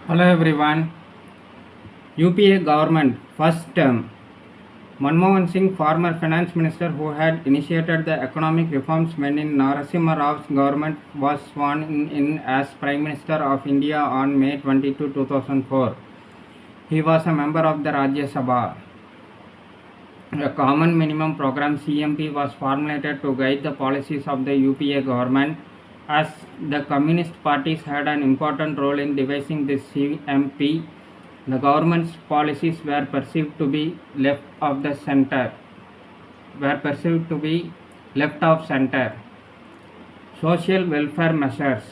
Hello everyone. UPA government first term. Manmohan Singh, former finance minister who had initiated the economic reforms when in Narasimha Rao's government, was sworn in as Prime Minister of India on May 22, 2004. He was a member of the Rajya Sabha. A common minimum program CMP was formulated to guide the policies of the UPA government, as the communist parties had an important role in devising this CMP. The government's policies were perceived to be left of center. Social welfare measures.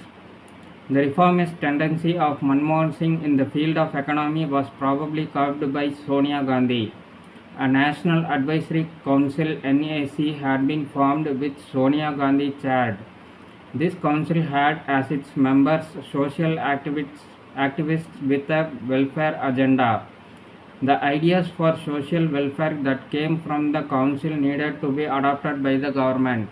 The reformist tendency of Manmohan Singh in the field of economy was probably curbed by Sonia Gandhi. A National Advisory Council (NAC) had been formed which Sonia Gandhi chaired. This council had as its members social activists with a welfare agenda. The ideas for social welfare that came from the council needed to be adopted by the government.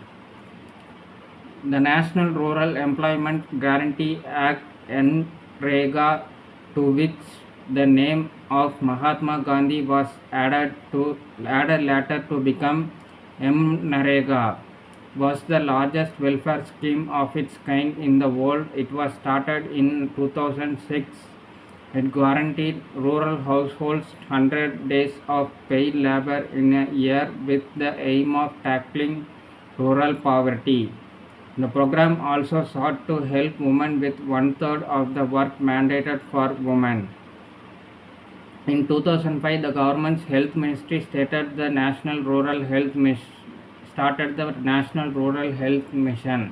The National Rural Employment Guarantee Act (NREGA), to which the name of Mahatma Gandhi was added later to become MNREGA, was the largest welfare scheme of its kind in the world. It was started in 2006. It guaranteed rural households 100 days of paid labor in a year with the aim of tackling rural poverty. The program also sought to help women with one-third of the work mandated for women. In 2005, the government's health ministry started the National Rural Health Mission.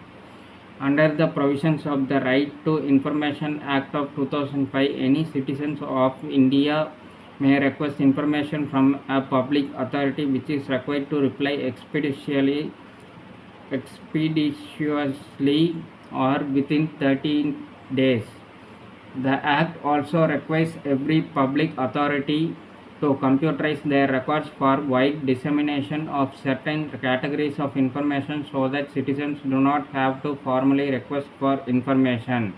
Under the provisions of the Right to Information Act of 2005, any citizens of India may request information from a public authority which is required to reply expeditiously or within 13 days. The Act also requires every public authority to computerize their records for wide dissemination of certain categories of information so that citizens do not have to formally request for information.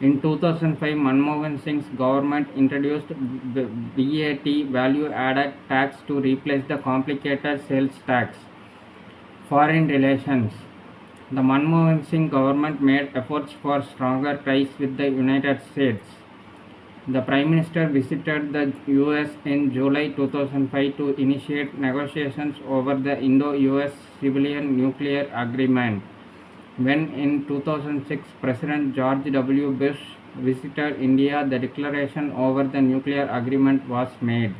In 2005, Manmohan Singh's government introduced VAT, value added tax, to replace the complicated sales tax. Foreign relations. The Manmohan Singh government made efforts for stronger ties with the United States. The Prime Minister visited the US in July 2005 to initiate negotiations over the Indo-US Civilian Nuclear Agreement. When in 2006 President George W. Bush visited India, the declaration over the nuclear agreement was made.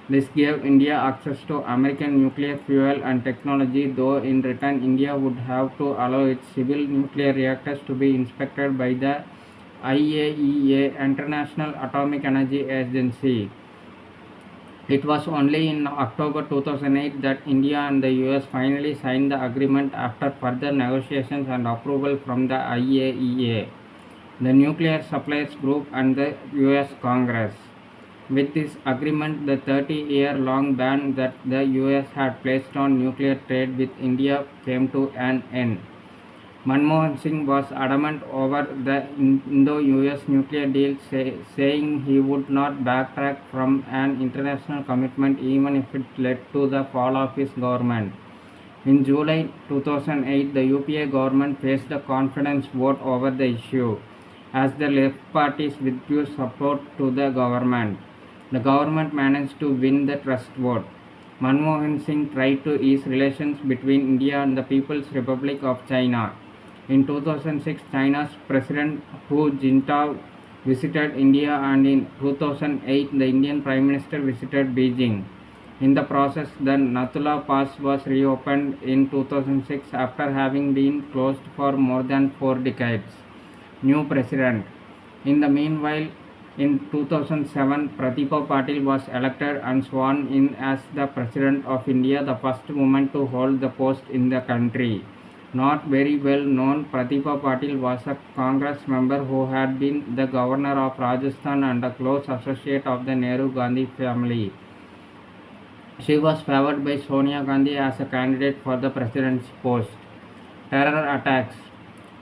This gave India access to American nuclear fuel and technology, though in return India would have to allow its civil nuclear reactors to be inspected by the IAEA, International Atomic Energy Agency. It was only in October 2008 that India and the US finally signed the agreement after further negotiations and approval from the IAEA, the Nuclear Suppliers Group, and the US Congress. With this agreement, the 30-year-long ban that the US had placed on nuclear trade with India came to an end. Manmohan Singh was adamant over the Indo-US nuclear deal, saying he would not backtrack from an international commitment even if it led to the fall of his government. In July 2008, the UPA government faced a confidence vote over the issue, as the left parties withdrew support to the government. The government managed to win the trust vote. Manmohan Singh tried to ease relations between India and the People's Republic of China. In 2006, China's President Hu Jintao visited India, and in 2008, the Indian Prime Minister visited Beijing. In the process, the Nathula Pass was reopened in 2006 after having been closed for more than 4 decades. New President. In the meanwhile, in 2007, Pratibha Patil was elected and sworn in as the President of India, the first woman to hold the post in the country. Not very well known, Pratibha Patil was a Congress member who had been the governor of Rajasthan and a close associate of the Nehru-Gandhi family. She was favored by Sonia Gandhi as a candidate for the presidency post. Terror attacks.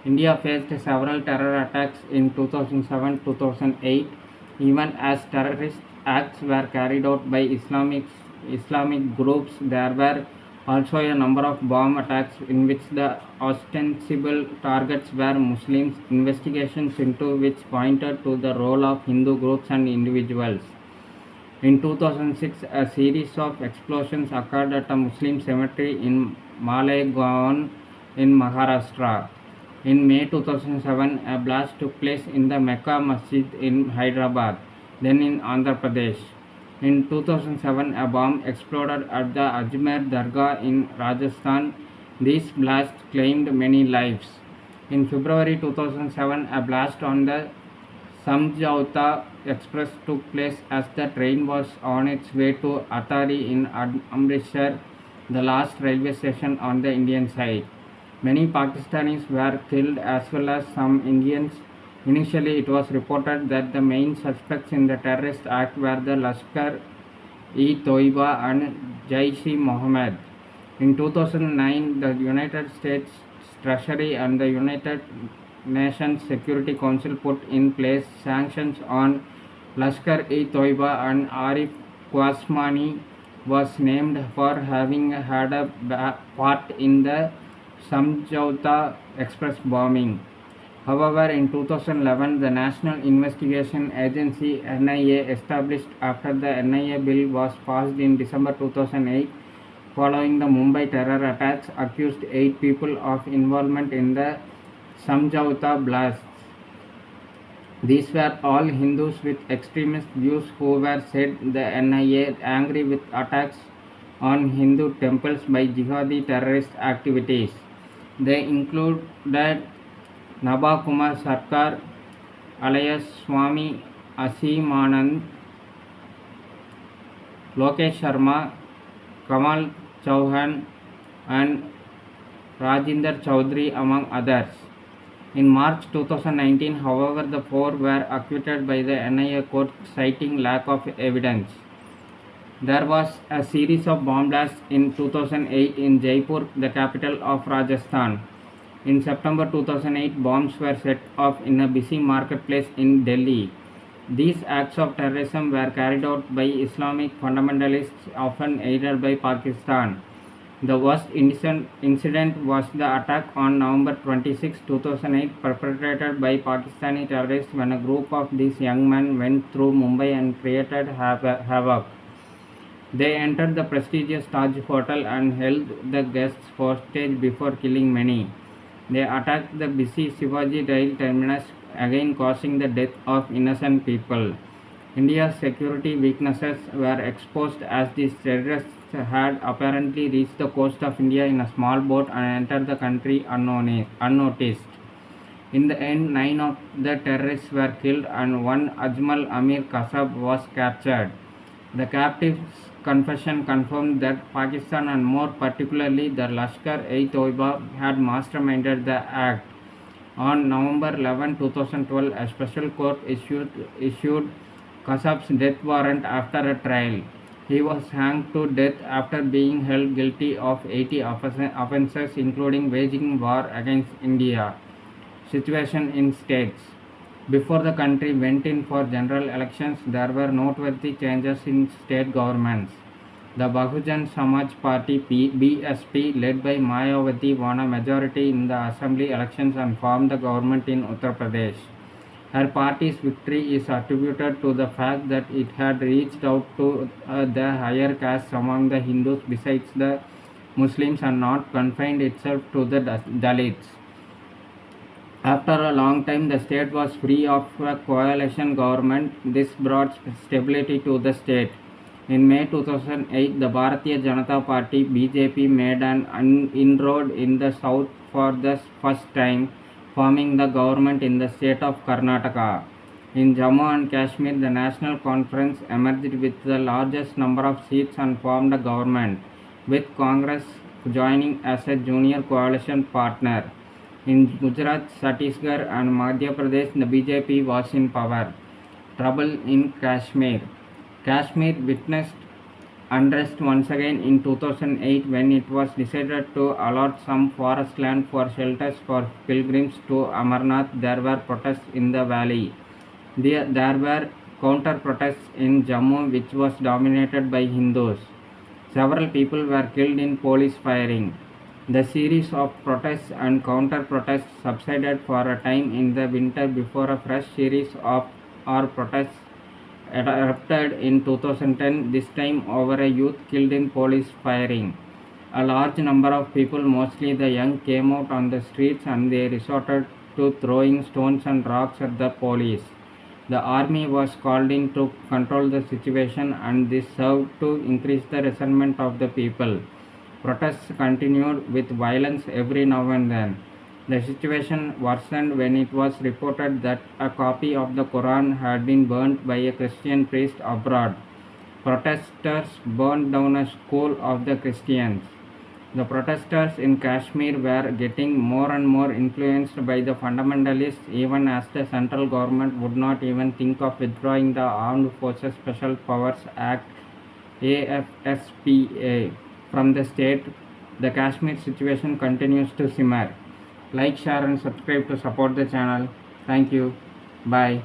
India faced several terror attacks in 2007-2008, even as terrorist acts were carried out by Islamic groups. There were also a number of bomb attacks in which the ostensible targets were Muslims, investigations into which pointed to the role of Hindu groups and individuals. In 2006, a series of explosions occurred at a Muslim cemetery in Malegaon in Maharashtra. In May 2007, a blast took place in the Mecca Masjid in Hyderabad, then in Andhra Pradesh. In 2007, a bomb exploded at the Ajmer Dargah in Rajasthan. These blasts claimed many lives. In February 2007, a blast on the Samjhauta Express took place as the train was on its way to Atari in Amritsar, the last railway station on the Indian side. Many Pakistanis were killed as well as some Indians. Initially, it was reported that the main suspects in the terrorist act were the Lashkar-e-Toiba and Jaish-e-Mohammed. In 2009, the United States Treasury and the United Nations Security Council put in place sanctions on Lashkar-e-Toiba, and Arif Qasmani was named for having had a part in the Samjhauta Express bombing. However, in 2011, the National Investigation Agency NIA, established after the NIA bill was passed in December 2008, following the Mumbai terror attacks, accused 8 people of involvement in the Samjhauta blasts. These were all Hindus with extremist views who were, said the NIA, angry with attacks on Hindu temples by jihadi terrorist activities. They included Naba Kumar Sarkar, alias Swami Asimanand, Lokesh Sharma, Kamal Chauhan, and Rajinder Chaudhary, among others. In March 2019, however, the 4 were acquitted by the NIA court, citing lack of evidence. There was a series of bomb blasts in 2008 in Jaipur, the capital of Rajasthan. In September 2008, bombs were set off in a busy marketplace in Delhi. These acts of terrorism were carried out by Islamic fundamentalists, often aided by Pakistan. The worst incident was the attack on November 26, 2008, perpetrated by Pakistani terrorists when a group of these young men went through Mumbai and created havoc. They entered the prestigious Taj Hotel and held the guests hostage before killing many. They attacked the busy Shivaji rail terminus, again causing the death of innocent people. India's security weaknesses were exposed as these terrorists had apparently reached the coast of India in a small boat and entered the country unnoticed. In the end, 9 of the terrorists were killed and one, Ajmal Amir Kasab, was captured. The captive's confession confirmed that Pakistan, and more particularly the Lashkar-e-Toiba, had masterminded the act. On November 11, 2012, a special court issued Kasab's death warrant after a trial. He was hanged to death after being held guilty of 80 offences, including waging war against India. Situation in states. Before the country went in for general elections, there were noteworthy changes in state governments. The Bahujan Samaj Party BSP, led by Mayawati, won a majority in the assembly elections and formed the government in Uttar Pradesh. Her party's victory is attributed to the fact that it had reached out to the higher castes among the Hindus besides the Muslims and not confined itself to the Dalits. After a long time, the state was free of a coalition government. This brought stability to the state. In May 2008, the Bharatiya Janata Party BJP made an inroad in the south for the first time, forming the government in the state of Karnataka. In Jammu and Kashmir, the National Conference emerged with the largest number of seats and formed a government, with Congress joining as a junior coalition partner. In Gujarat, Chhattisgarh and Madhya Pradesh, the BJP was in power. Trouble in Kashmir. Kashmir witnessed unrest once again in 2008 when it was decided to allot some forest land for shelters for pilgrims to Amarnath. There were protests in the valley. There were counter protests in Jammu, which was dominated by Hindus. Several people were killed in police firing. The series of protests and counter protests subsided for a time in the winter before a fresh series of protests erupted in 2010, this time over a youth killed in police firing. A large number of people, mostly the young, came out on the streets and they resorted to throwing stones and rocks at the police. The army was called in to control the situation, and this served to increase the resentment of the people. Protests continued with violence every now and then. The situation worsened when it was reported that a copy of the Quran had been burnt by a Christian priest abroad. Protesters burned down a school of the Christians. The protesters in Kashmir were getting more and more influenced by the fundamentalists, even as the central government would not even think of withdrawing the Armed Forces Special Powers Act AFSPA from the state. The Kashmir situation continues to simmer. Like, share, and subscribe to support the channel. Thank you. Bye.